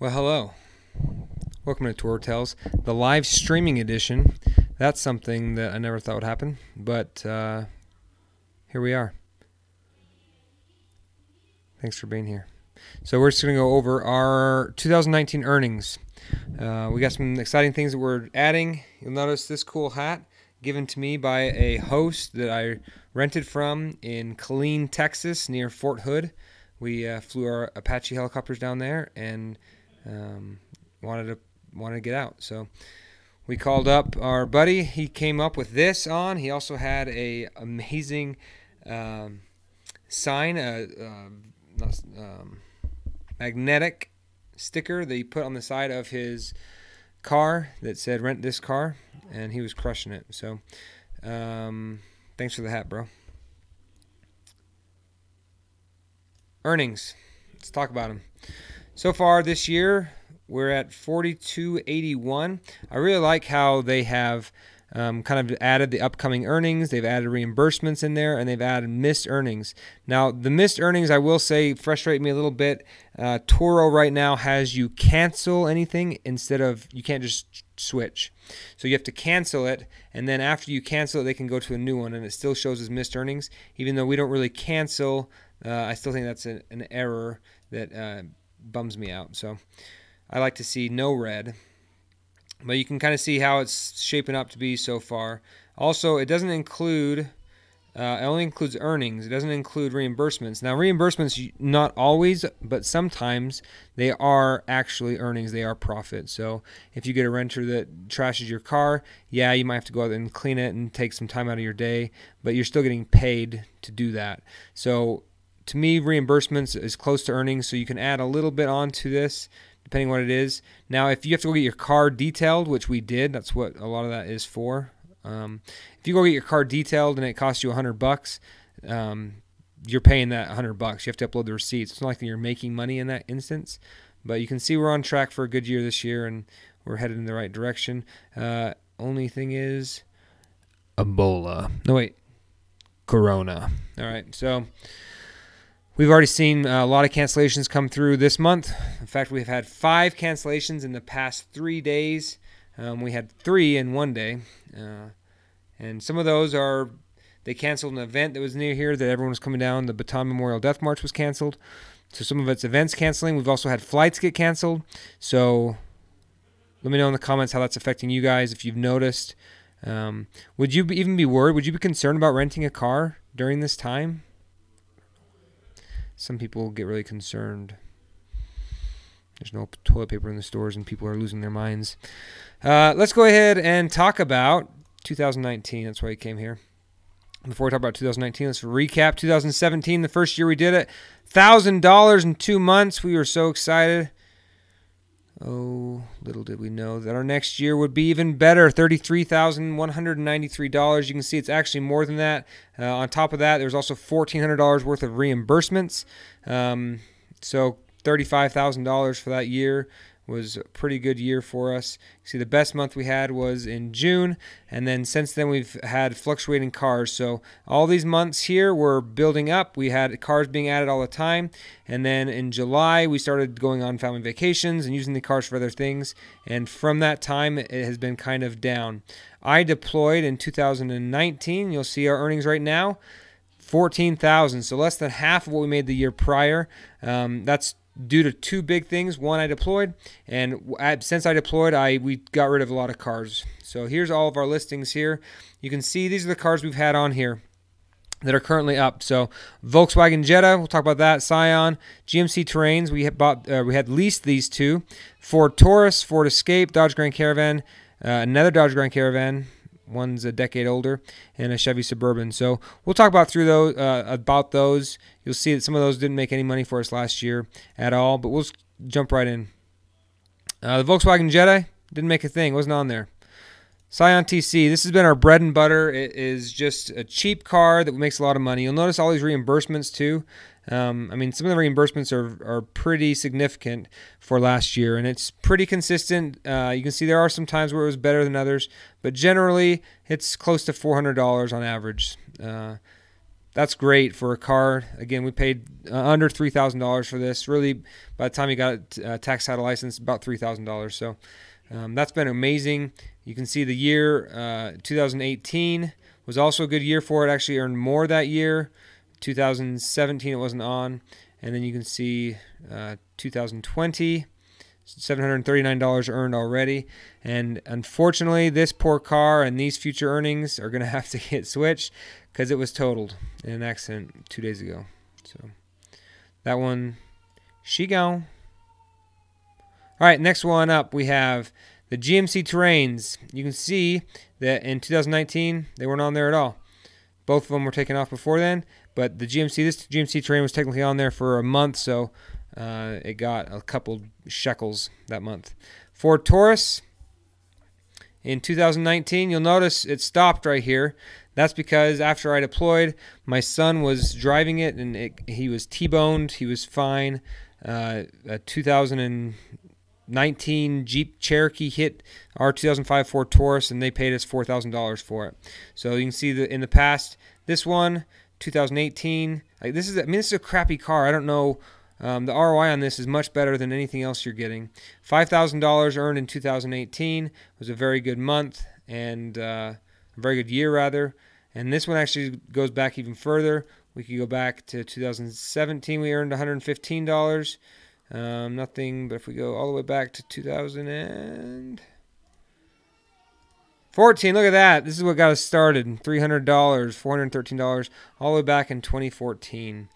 Well, hello. Welcome to Tour Tales, the live streaming edition. That's something that I never thought would happen, but here we are. Thanks for being here. So we're just going to go over our 2019 earnings. We got some exciting things that we're adding. You'll notice this cool hat given to me by a host that I rented from in Killeen, Texas, near Fort Hood. We flew our Apache helicopters down there and wanted to get out. So we called up our buddy. He came up with this on. He also had a amazing sign, magnetic sticker that he put on the side of his car that said "Rent this car," and he was crushing it. So thanks for the hat, bro. Earnings. Let's talk about them. So far this year, we're at 4281. I really like how they have kind of added the upcoming earnings. They've added reimbursements in there, and they've added missed earnings. Now, the missed earnings, I will say, frustrate me a little bit. Toro right now has you cancel anything instead of, you can't just switch. So you have to cancel it, and then after you cancel it, they can go to a new one, and it still shows as missed earnings. Even though we don't really cancel, I still think that's an error that bums me out. So I like to see no red, but you can kind of see how it's shaping up to be so far. Also, it doesn't include, it only includes earnings. It doesn't include reimbursements. Now, reimbursements, not always, but sometimes they are actually earnings. They are profit. So if you get a renter that trashes your car, yeah, you might have to go out and clean it and take some time out of your day, but you're still getting paid to do that. So to me, reimbursements is close to earnings, so you can add a little bit onto this, depending what it is. Now, if you have to go get your car detailed, which we did, that's what a lot of that is for. If you go get your car detailed and it costs you $100, you're paying that $100. You have to upload the receipts. It's not like you're making money in that instance, but you can see we're on track for a good year this year, and we're headed in the right direction. Only thing is Ebola. No, wait. Corona. All right, so we've already seen a lot of cancellations come through this month. In fact, we've had 5 cancellations in the past 3 days. We had 3 in one day. And some of those are, they canceled an event that was near here that everyone was coming down. The Bataan Memorial Death March was canceled. So some of it's events canceling. We've also had flights get canceled. So let me know in the comments how that's affecting you guys, if you've noticed. Would you even be worried? Would you be concerned about renting a car during this time? Some people get really concerned. There's no toilet paper in the stores and people are losing their minds. Let's go ahead and talk about 2019. That's why I came here. Before we talk about 2019, let's recap 2017, the first year we did it. $1,000 in 2 months. We were so excited. Oh, little did we know that our next year would be even better, $33,193. You can see it's actually more than that. On top of that, there's also $1,400 worth of reimbursements. So $35,000 for that year was a pretty good year for us. See, the best month we had was in June, and then since then we've had fluctuating cars. So all these months here were building up. We had cars being added all the time, and then in July we started going on family vacations and using the cars for other things, and from that time it has been kind of down. I deployed in 2019. You'll see our earnings right now, $14,000, so less than half of what we made the year prior. That's due to 2 big things. One, I deployed, and since I deployed, we got rid of a lot of cars. So here's all of our listings here. You can see these are the cars we've had on here that are currently up. So Volkswagen Jetta, we'll talk about that. Scion, GMC Terrains, we had leased these 2. Ford Taurus, Ford Escape, Dodge Grand Caravan, another Dodge Grand Caravan. One's a decade older, and a Chevy Suburban. So we'll talk about those. You'll see that some of those didn't make any money for us last year at all, but we'll jump right in. The Volkswagen Jetta didn't make a thing, wasn't on there. Scion TC, this has been our bread and butter. It is just a cheap car that makes a lot of money. You'll notice all these reimbursements too. I mean, some of the reimbursements are pretty significant for last year, and it's pretty consistent. You can see there are some times where it was better than others, but generally it's close to $400 on average. that's great for a car. Again, we paid under $3,000 for this. Really, by the time you got a tax title license, about $3,000. So that's been amazing. You can see the year 2018 was also a good year for it. Actually earned more that year. 2017 it wasn't on. And then you can see 2020, $739 earned already. And unfortunately, this poor car and these future earnings are going to have to get switched because it was totaled in an accident 2 days ago. So that one, she gone. All right, next one up, we have the GMC Terrains. You can see that in 2019, they weren't on there at all. Both of them were taken off before then, but this GMC Terrain was technically on there for a month, so it got a couple shekels that month. Ford Taurus, in 2019, you'll notice it stopped right here. That's because after I deployed, my son was driving it, and he was T-boned. He was fine. A 2019 Jeep Cherokee hit our 2005 Ford Taurus, and they paid us $4,000 for it. So you can see that in the past, this one, 2018, this is a crappy car. I don't know. The ROI on this is much better than anything else you're getting. $5,000 earned in 2018 was a very good month, and a very good year rather. And this one actually goes back even further. We could go back to 2017. We earned $115. Nothing, but if we go all the way back to 2014, look at that. This is what got us started. $300, $413, all the way back in 2014.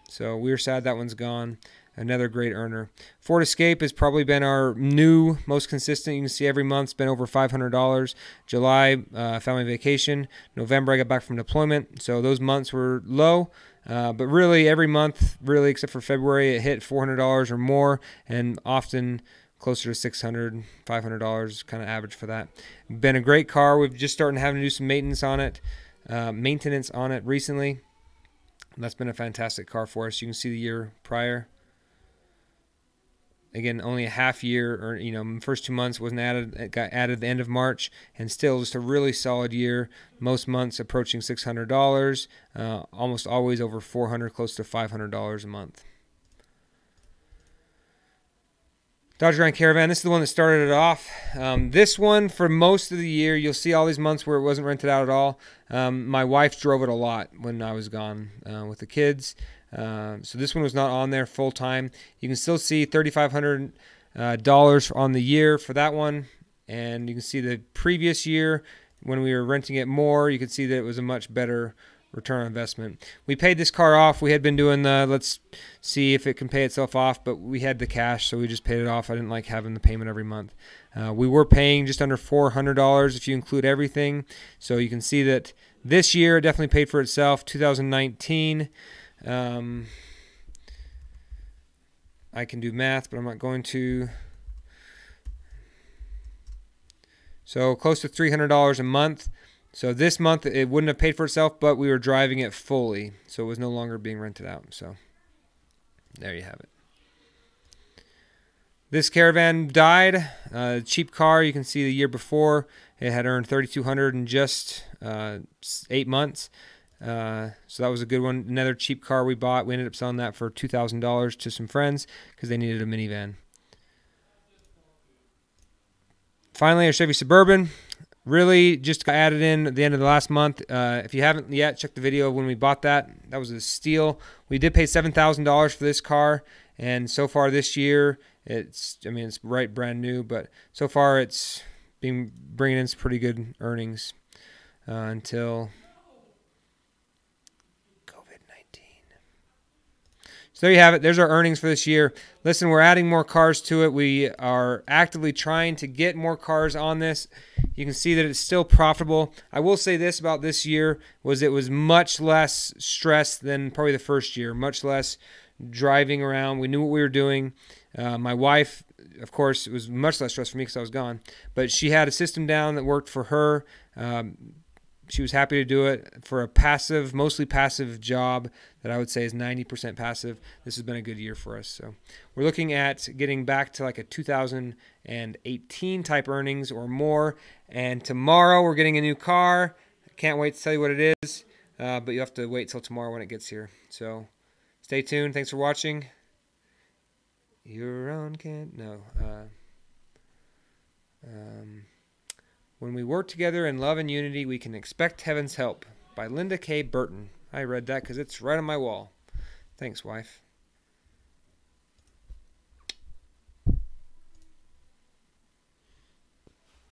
So we were sad that one's gone. Another great earner. Ford Escape has probably been our new most consistent. You can see every month's been over $500. July, family vacation. November, I got back from deployment. So those months were low. But really, every month, really, except for February, it hit $400 or more, and often closer to $600, $500, kind of average for that. Been a great car. We've just started having to do some maintenance on it recently. That's been a fantastic car for us. You can see the year prior. Again, only a half year, or first 2 months wasn't added. It got added at the end of March, and still just a really solid year. Most months approaching $600, almost always over $400, close to $500 a month. Dodge Grand Caravan. This is the one that started it off. This one, for most of the year, you'll see all these months where it wasn't rented out at all. My wife drove it a lot when I was gone with the kids. So this one was not on there full time. You can still see $3,500 on the year for that one, and you can see the previous year when we were renting it more. You can see that it was a much better return on investment. We paid this car off. We had been doing the let's see if it can pay itself off, but we had the cash, so we just paid it off. I didn't like having the payment every month. We were paying just under $400 if you include everything. So you can see that this year it definitely paid for itself. 2019. I can do math, but I'm not going to. So close to $300 a month. So this month it wouldn't have paid for itself, but we were driving it fully, so it was no longer being rented out. So there you have it. This Caravan died. Cheap car. You can see the year before it had earned $3,200 in just 8 months. So that was a good one. Another cheap car we bought. We ended up selling that for $2,000 to some friends because they needed a minivan. Finally, our Chevy Suburban. Really just got added in at the end of the last month. If you haven't yet, check the video of when we bought that. That was a steal. We did pay $7,000 for this car, and so far this year, it's right brand new, but so far it's been bringing in some pretty good earnings until So there you have it. There's our earnings for this year. Listen, we're adding more cars to it. We are actively trying to get more cars on this. You can see that it's still profitable. I will say this about this year was it was much less stress than probably the first year, much less driving around. We knew what we were doing. My wife, of course, it was much less stress for me because I was gone, but she had a system down that worked for her. She was happy to do it for a passive, mostly passive job that I would say is 90% passive. This has been a good year for us. So we're looking at getting back to like a 2018 type earnings or more. And tomorrow we're getting a new car. I can't wait to tell you what it is. but you have to wait till tomorrow when it gets here. So stay tuned. Thanks for watching. Your own can't no. When we work together in love and unity, we can expect heaven's help, by Linda K. Burton. I read that because it's right on my wall. Thanks, wife.